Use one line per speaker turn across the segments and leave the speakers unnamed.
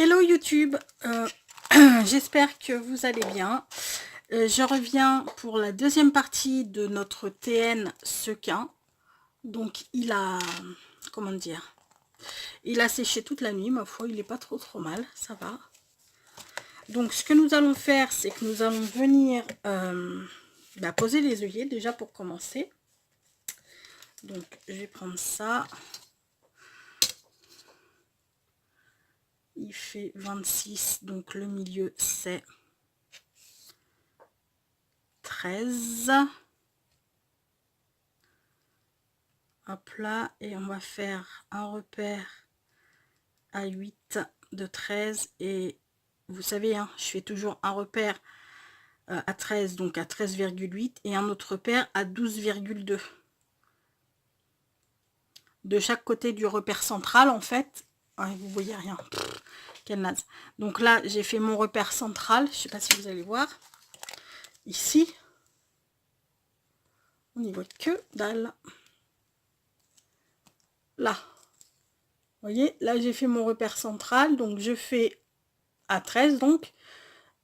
Hello YouTube, j'espère que vous allez bien. Je reviens pour la deuxième partie de notre TN sequin. Donc il a, comment dire, il a séché toute la nuit, ma foi, il n'est pas trop mal, ça va. Donc ce que nous allons faire, c'est que nous allons venir poser les œillets déjà pour commencer. Donc je vais prendre ça. Il fait 26, donc le milieu c'est 13. Hop là, et on va faire un repère à 8 de 13. Et vous savez, hein, je fais toujours un repère à 13, donc à 13,8, et un autre repère à 12,2. De chaque côté du repère central, en fait. Ouais, vous voyez rien. Pff, quelle naze. Donc là, j'ai fait mon repère central. Je sais pas si vous allez voir. Ici. On n'y voit que dalle. Là. Vous voyez, là, j'ai fait mon repère central. Donc, je fais à 13, donc.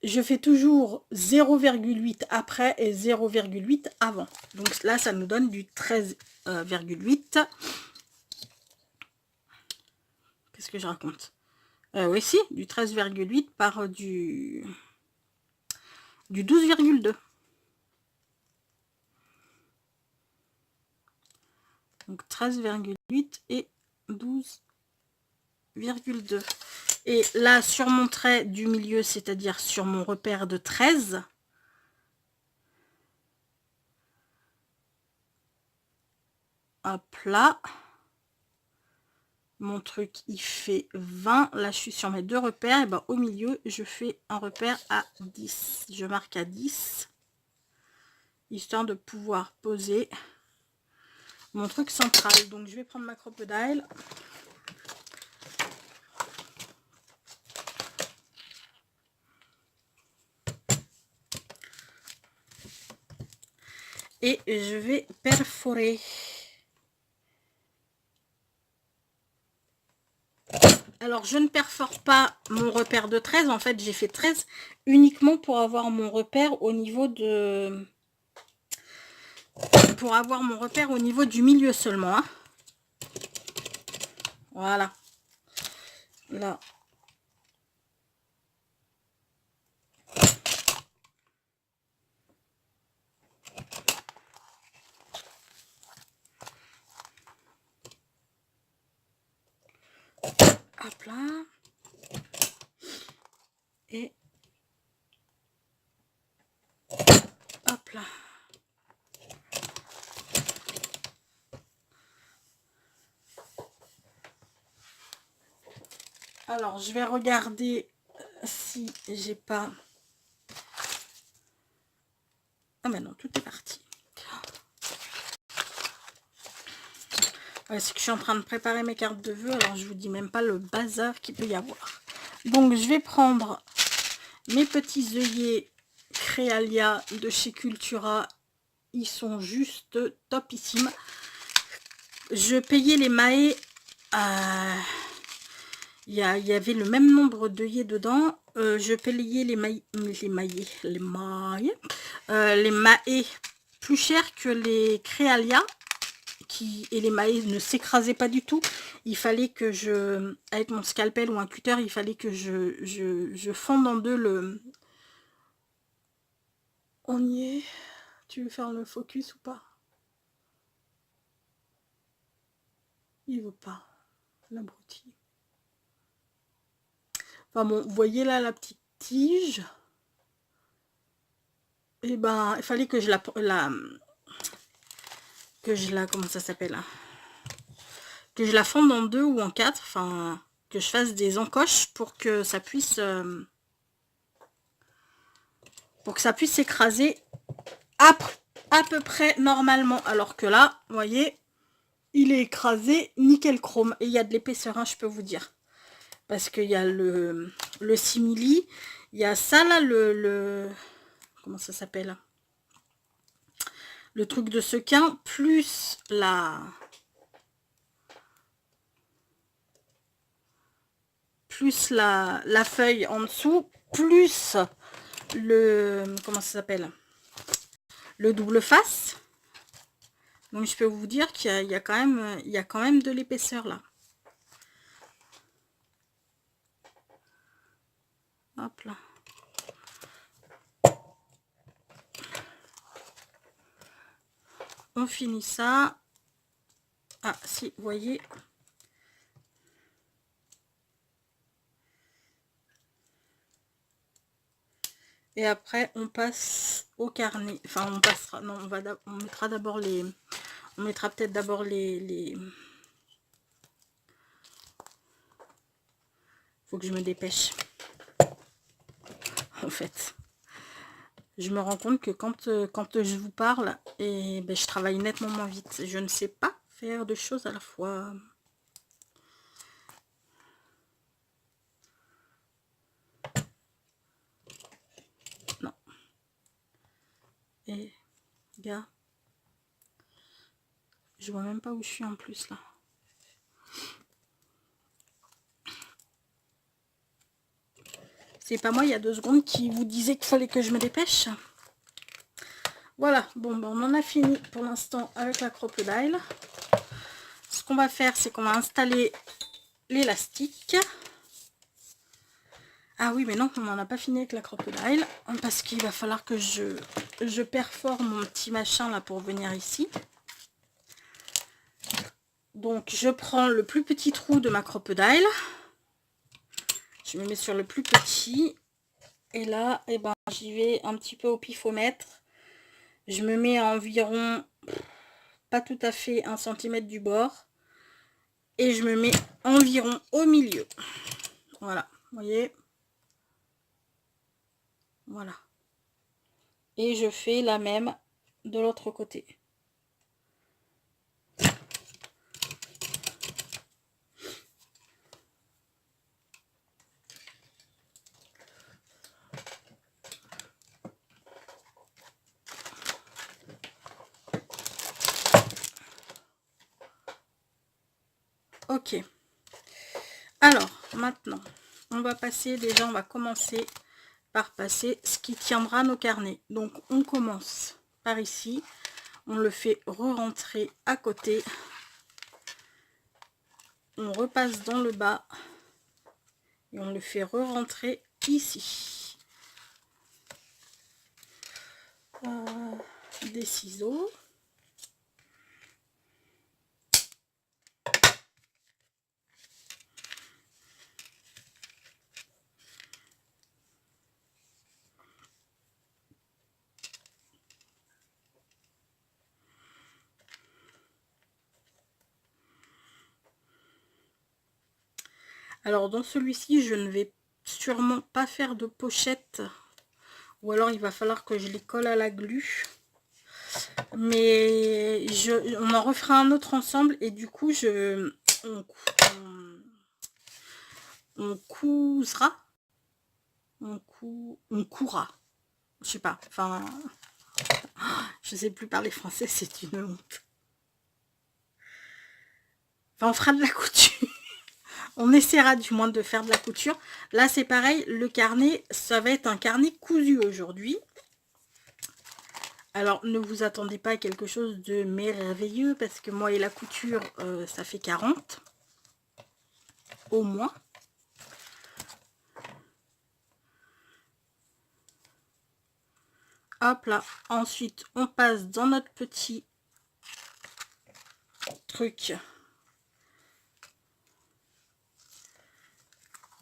Je fais toujours 0,8 après et 0,8 avant. Donc là, ça nous donne du 13,8. Qu'est-ce que je raconte? Oui, si, du 13,8 par du 12,2. Donc 13,8 et 12,2. Et là, sur mon trait du milieu, c'est-à-dire sur mon repère de 13, hop là, mon truc il fait 20. Là, je suis sur mes deux repères. Et ben, au milieu, je fais un repère à 10. Je marque à 10, histoire de pouvoir poser mon truc central. Donc, je vais prendre ma crocodile. Et je vais perforer. Alors, je ne perfore pas mon repère de 13. En fait, j'ai fait 13 uniquement pour avoir mon repère au niveau de... Pour avoir mon repère au niveau du milieu seulement. Hein. Voilà. Là. Hop là. Et hop là. Alors, je vais regarder si j'ai pas... Ah mais non, tout est parti. Ouais, c'est que je suis en train de préparer mes cartes de vœux, alors je vous dis même pas le bazar qu'il peut y avoir. Donc, je vais prendre mes petits œillets Créalia de chez Cultura. Ils sont juste topissimes. Je payais les mailles. Il y avait le même nombre d'œillets dedans. Je payais les mailles plus cher que les Créalia. Et les mailles ne s'écrasaient pas du tout. Il fallait que je, avec mon scalpel ou un cutter, il fallait que je fonde en deux le... On y est. Tu veux faire le focus ou pas? Il veut pas. L'abruti. Enfin bon, vous voyez là la petite tige. Et ben, il fallait que je la comment ça s'appelle là, que je la fonde en deux ou en quatre, enfin que je fasse des encoches pour que ça puisse s'écraser à peu près normalement. Alors que là, vous voyez, il est écrasé nickel chrome. Et il y a de l'épaisseur, hein, je peux vous dire. Parce qu'il y a le simili, il y a ça là, comment ça s'appelle, le truc de sequin, plus plus la feuille en dessous, plus le, comment ça s'appelle, le double face. Donc je peux vous dire qu'il y a quand même de l'épaisseur là. Hop là. On finit ça. Ah si, vous voyez. Et après on passe au carnet. Enfin on passera. Non, on mettra d'abord les. On mettra peut-être d'abord les. Faut que je me dépêche. En fait. Je me rends compte que quand je vous parle, et ben, je travaille nettement moins vite. Je ne sais pas faire deux choses à la fois. Non. Et, gars, je vois même pas où je suis en plus, là. C'est pas moi, il y a 2 secondes, qui vous disait qu'il fallait que je me dépêche. Voilà, bon, ben, on en a fini pour l'instant avec la crocodile. Ce qu'on va faire, c'est qu'on va installer l'élastique. Ah oui, mais non, on n'en a pas fini avec la crocodile, parce qu'il va falloir que je perfore mon petit machin là pour venir ici. Donc, je prends le plus petit trou de ma crocodile. Je me mets sur le plus petit. Et là, eh ben, j'y vais un petit peu au pifomètre. Je me mets à environ, pas tout à fait 1 cm du bord. Et je me mets environ au milieu. Voilà, vous voyez. Voilà. Et je fais la même de l'autre côté. Ok. Alors, maintenant, on va passer, déjà, on va commencer par passer ce qui tiendra nos carnets. Donc, on commence par ici. On le fait re-rentrer à côté. On repasse dans le bas. Et on le fait re-rentrer ici. Des ciseaux. Alors dans celui-ci, je ne vais sûrement pas faire de pochette. Ou alors il va falloir que je les colle à la glu. Mais on en refera un autre ensemble. Et du coup, on cousera. On courra. Je sais pas. Enfin, je sais plus parler français, c'est une honte. Enfin, on fera de la couture. On essaiera du moins de faire de la couture. Là, c'est pareil, le carnet, ça va être un carnet cousu aujourd'hui. Alors, ne vous attendez pas à quelque chose de merveilleux, parce que moi et la couture, ça fait 40. Au moins. Hop là. Ensuite, on passe dans notre petit truc.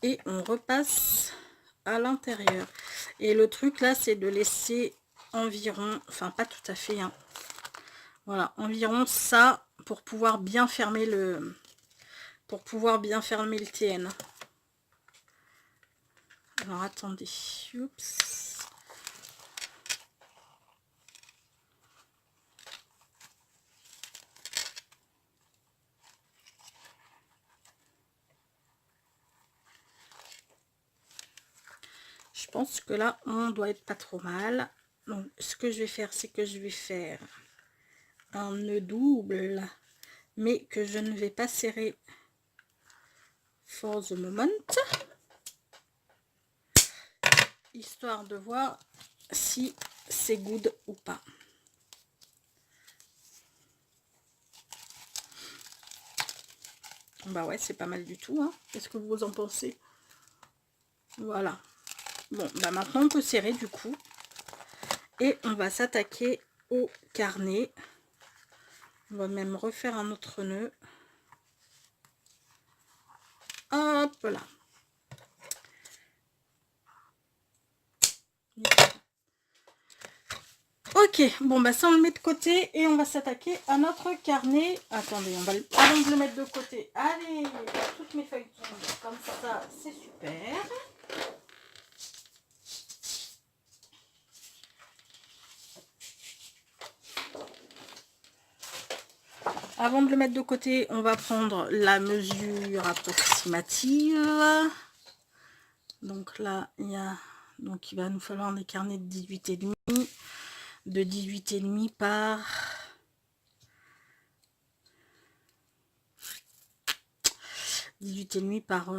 Et on repasse à l'intérieur. Et le truc là, c'est de laisser environ, enfin pas tout à fait, hein, voilà, environ ça pour pouvoir bien fermer le TN. Alors attendez, oups. Je pense que là, on doit être pas trop mal. Donc, ce que je vais faire, c'est que je vais faire un nœud double, mais que je ne vais pas serrer for the moment. histoire de voir si c'est good ou pas. Bah ouais, c'est pas mal du tout, hein. Qu'est-ce que vous en pensez? Voilà. Bon, bah maintenant on peut serrer du coup. Et on va s'attaquer au carnet. On va même refaire un autre nœud. Hop là. Ok, bon bah ça on le met de côté et on va s'attaquer à notre carnet. Attendez, on va avant de le mettre de côté. Allez, toutes mes feuilles tombent comme ça, c'est super. Avant de le mettre de côté, on va prendre la mesure approximative. Donc là, il va nous falloir des carnets de 18,5. De 18,5 par 18,5 par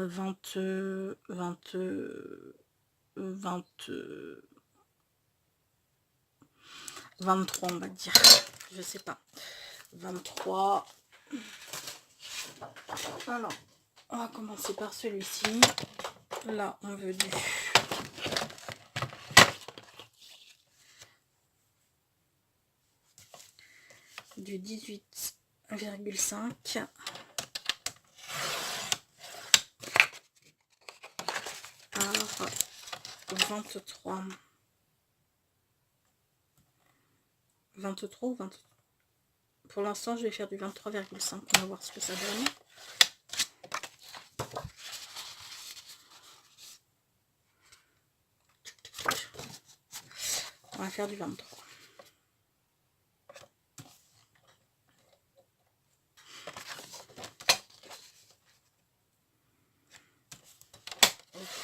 23 on va dire, je sais pas, 23. Alors on va commencer par celui-ci. Là on veut du 18,5 par 23 ou 23. Pour l'instant je vais faire du 23,5. On va voir ce que ça donne. On va faire du 23.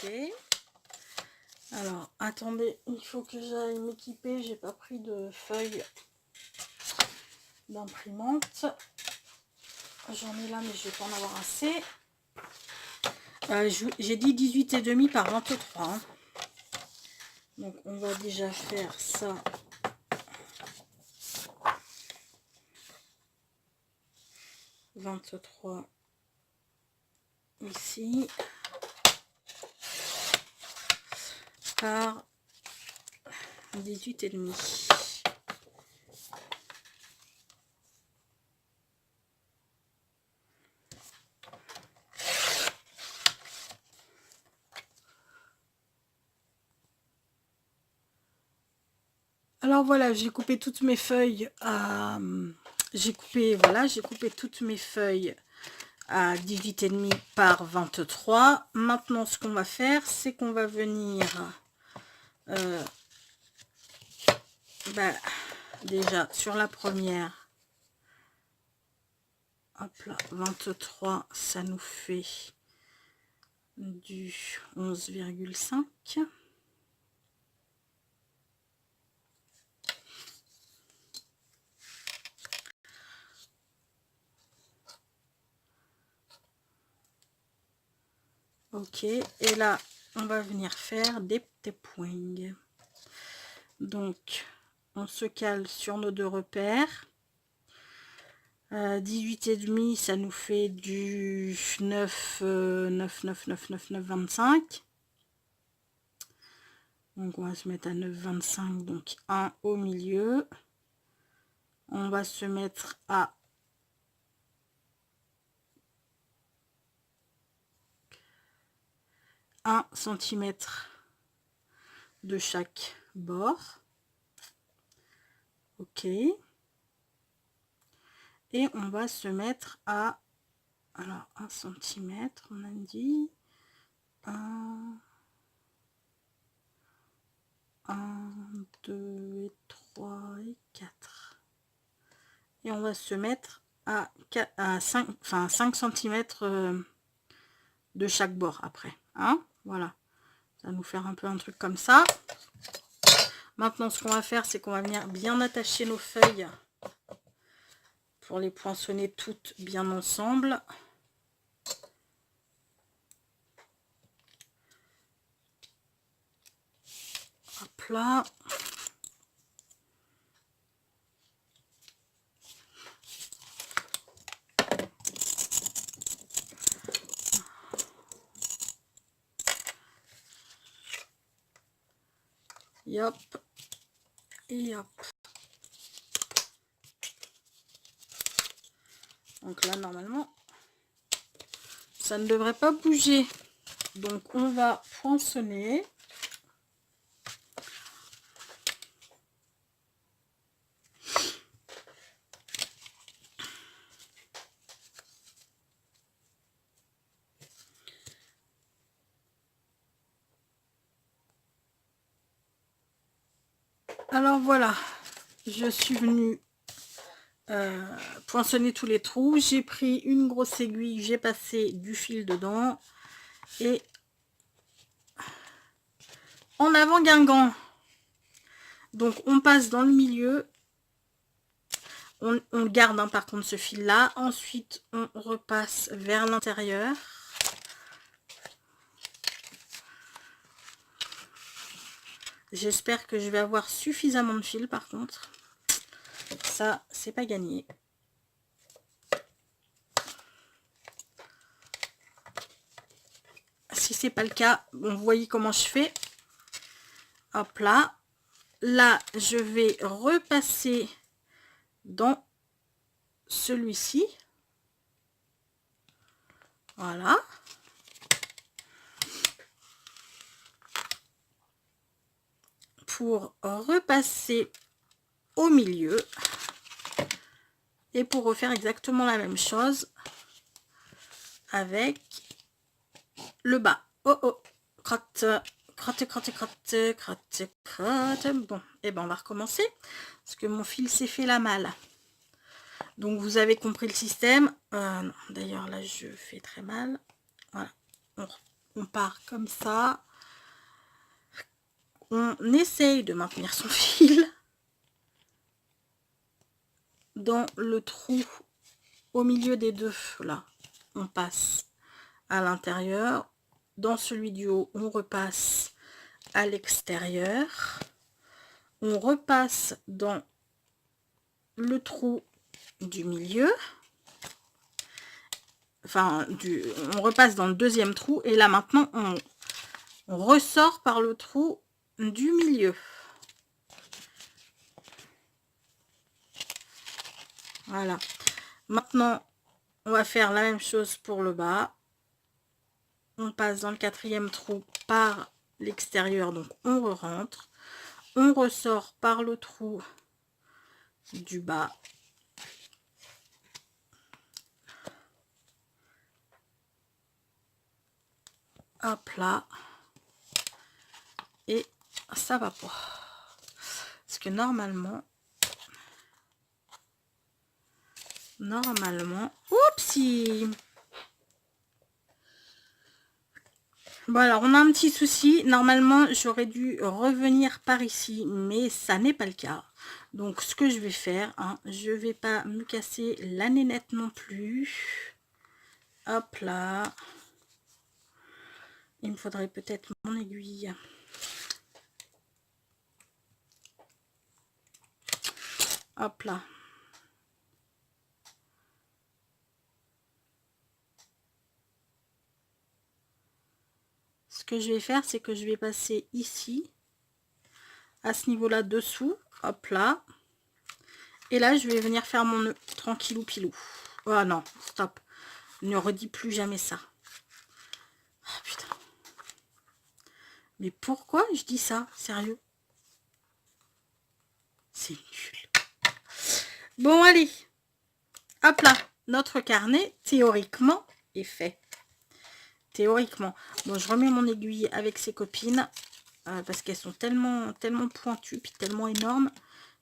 Ok. Alors, attendez, il faut que j'aille m'équiper. J'ai pas pris de feuilles d'imprimante. J'en ai là, mais je vais pas en avoir assez. J'ai dit 18,5 par 23. Hein. Donc, on va déjà faire ça. « 23 ici par 18,5. Alors voilà, j'ai coupé toutes mes feuilles à... J'ai coupé toutes mes feuilles à 18,5 par 23. Maintenant, ce qu'on va faire, c'est qu'on va venir... déjà, sur la première, hop là, 23, ça nous fait du 11,5. Ok, et là, on va venir faire des petits points. Donc, on se cale sur nos deux repères. 18,5, ça nous fait du 9, 25. Donc, on va se mettre à 9,25, donc 1 au milieu. On va se mettre à 1 cm de chaque bord. Ok. Et on va se mettre à, alors 1 cm, on a dit 1, 2 et 3 et 4. Et on va se mettre à 5 cm de chaque bord après. Hein, voilà. Ça va nous faire un peu un truc comme ça. Maintenant, ce qu'on va faire, c'est qu'on va venir bien attacher nos feuilles pour les poinçonner toutes bien ensemble. là. Et hop. Et hop. Donc là, normalement, ça ne devrait pas bouger. Donc, on va poinçonner. Alors voilà, je suis venue poinçonner tous les trous. J'ai pris une grosse aiguille, j'ai passé du fil dedans. Et en avant Guingamp. Donc on passe dans le milieu. On garde hein, par contre ce fil là. Ensuite on repasse vers l'intérieur. J'espère que je vais avoir suffisamment de fil par contre. Ça, c'est pas gagné. Si c'est pas le cas, bon, vous voyez comment je fais. Hop là. Là, je vais repasser dans celui-ci. Voilà. Pour repasser au milieu. Et pour refaire exactement la même chose avec le bas. Oh oh, crotte, crotte, crotte, crotte, crotte, crotte. Bon, et ben on va recommencer parce que mon fil s'est fait la malle. Donc vous avez compris le système. Non, d'ailleurs là je fais très mal. Voilà, on part comme ça. On essaye de maintenir son fil dans le trou au milieu des deux. Là, on passe à l'intérieur. Dans celui du haut, on repasse à l'extérieur. On repasse dans le trou du milieu. Enfin, on repasse dans le deuxième trou. Et là, maintenant, on ressort par le trou du milieu. Voilà. Maintenant, on va faire la même chose pour le bas. On passe dans le quatrième trou par l'extérieur, donc on rentre. On ressort par le trou du bas. Hop là. Et ça va pas. Parce que normalement, oupsie. Bon alors on a un petit souci. Normalement j'aurais dû revenir par ici, mais ça n'est pas le cas. Donc ce que je vais faire, hein, je vais pas me casser la nénette non plus. Hop là. Il me faudrait peut-être mon aiguille. Hop là. Ce que je vais faire, c'est que je vais passer ici, à ce niveau-là dessous, hop là. Et là, je vais venir faire mon nœud, tranquillou pilou. Oh non, stop. Ne redis plus jamais ça. Oh putain. Mais pourquoi je dis ça? Sérieux? C'est nul. Bon, allez. Hop là. Notre carnet, théoriquement, est fait. Théoriquement. Bon, je remets mon aiguille avec ses copines. Parce qu'elles sont tellement pointues, puis tellement énormes,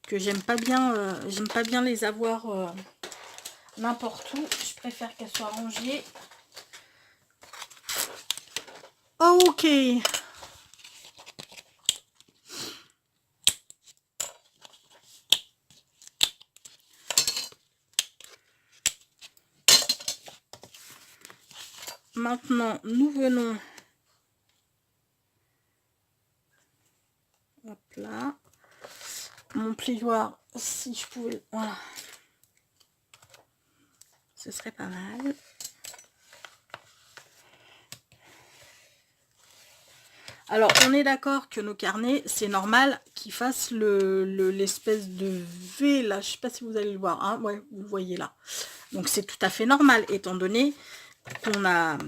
que j'aime pas bien les avoir n'importe où. Je préfère qu'elles soient rangées. Ok. Maintenant, nous venons. Hop là. Mon plioir, si je pouvais... Voilà. Ce serait pas mal. Alors, on est d'accord que nos carnets, c'est normal qu'ils fassent l'espèce de V, là. Je sais pas si vous allez le voir. Hein, ouais, vous le voyez là. Donc, c'est tout à fait normal, étant donné qu'on a...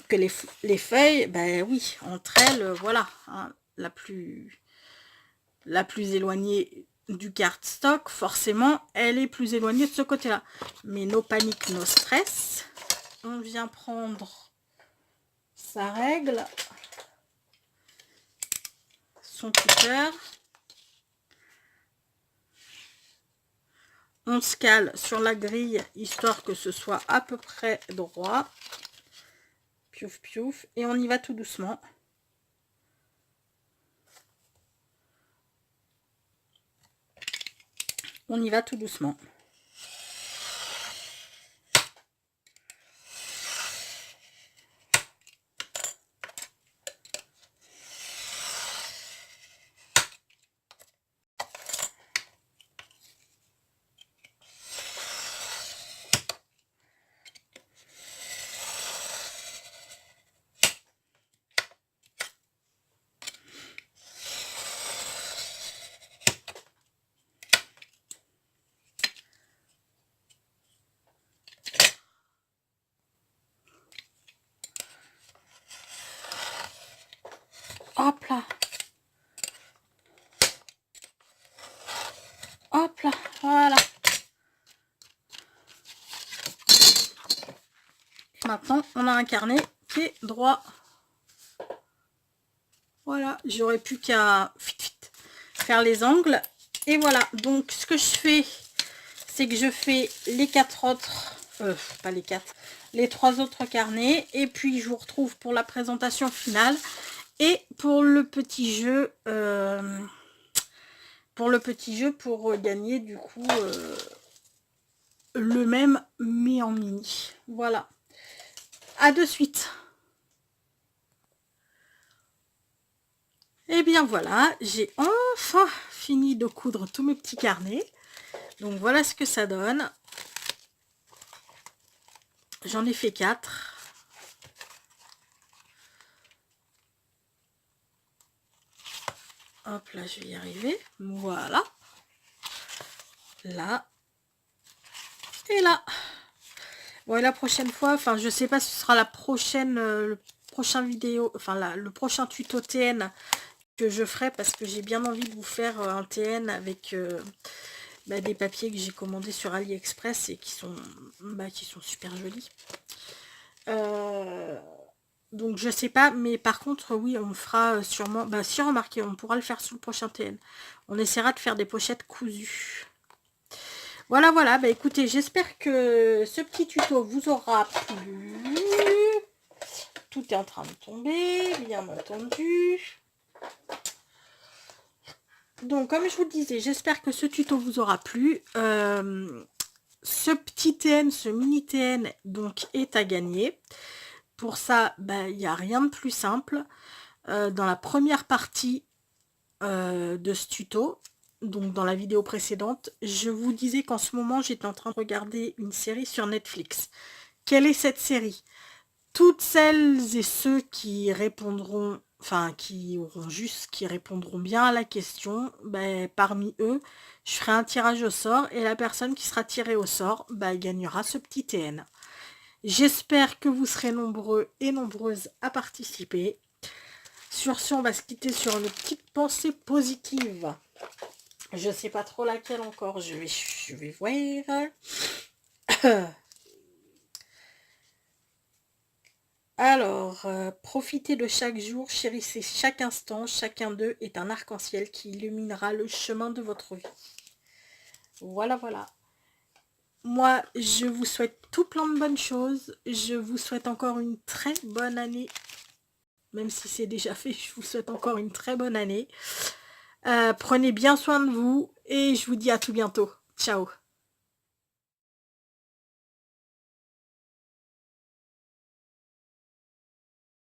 que les feuilles, ben oui, entre elles, voilà. Hein, la plus éloignée du cardstock, forcément, elle est plus éloignée de ce côté-là. Mais no panique, no stress. On vient prendre sa règle, son cutter. On se cale sur la grille, histoire que ce soit à peu près droit. Piouf, piouf. Et on y va tout doucement. On y va tout doucement. Hop là. Hop là, voilà. Maintenant, on a un carnet qui est droit. Voilà, j'aurais plus qu'à faire les angles. Et voilà, donc ce que je fais, c'est que je fais les 4 autres, pas les 4, les 3 autres carnets. Et puis, je vous retrouve pour la présentation finale. Et pour le petit jeu, pour gagner du coup le même mais en mini. Voilà. À de suite. Et bien voilà, j'ai enfin fini de coudre tous mes petits carnets. Donc voilà ce que ça donne. J'en ai fait 4. Hop là, je vais y arriver. Voilà. Là. Et là. Bon, et la prochaine fois, enfin, je sais pas si ce sera la prochaine, le prochain vidéo, enfin, le prochain tuto TN que je ferai, parce que j'ai bien envie de vous faire un TN avec des papiers que j'ai commandés sur AliExpress et qui sont super jolis. Donc je sais pas, mais par contre oui, on fera sûrement, si remarquez, on pourra le faire sur le prochain TN. On essaiera de faire des pochettes cousues. Voilà, voilà, écoutez, j'espère que ce petit tuto vous aura plu. Tout est en train de tomber, bien entendu. Donc, comme je vous le disais, j'espère que ce tuto vous aura plu. Ce petit TN, ce mini TN, donc, est à gagner. Pour ça, il n'y a rien de plus simple. Dans la première partie de ce tuto, donc dans la vidéo précédente, je vous disais qu'en ce moment, j'étais en train de regarder une série sur Netflix. Quelle est cette série? Toutes celles et ceux qui répondront, qui répondront bien à la question, parmi eux, je ferai un tirage au sort et la personne qui sera tirée au sort, gagnera ce petit TN. J'espère que vous serez nombreux et nombreuses à participer. Sur ce, on va se quitter sur une petite pensée positive. Je sais pas trop laquelle encore, je vais voir. Alors, profitez de chaque jour, chérissez chaque instant, chacun d'eux est un arc-en-ciel qui illuminera le chemin de votre vie. Voilà, voilà. Moi, je vous souhaite tout plein de bonnes choses. Je vous souhaite encore une très bonne année. Même si c'est déjà fait, je vous souhaite encore une très bonne année. Prenez bien soin de vous et je vous dis à tout bientôt. Ciao.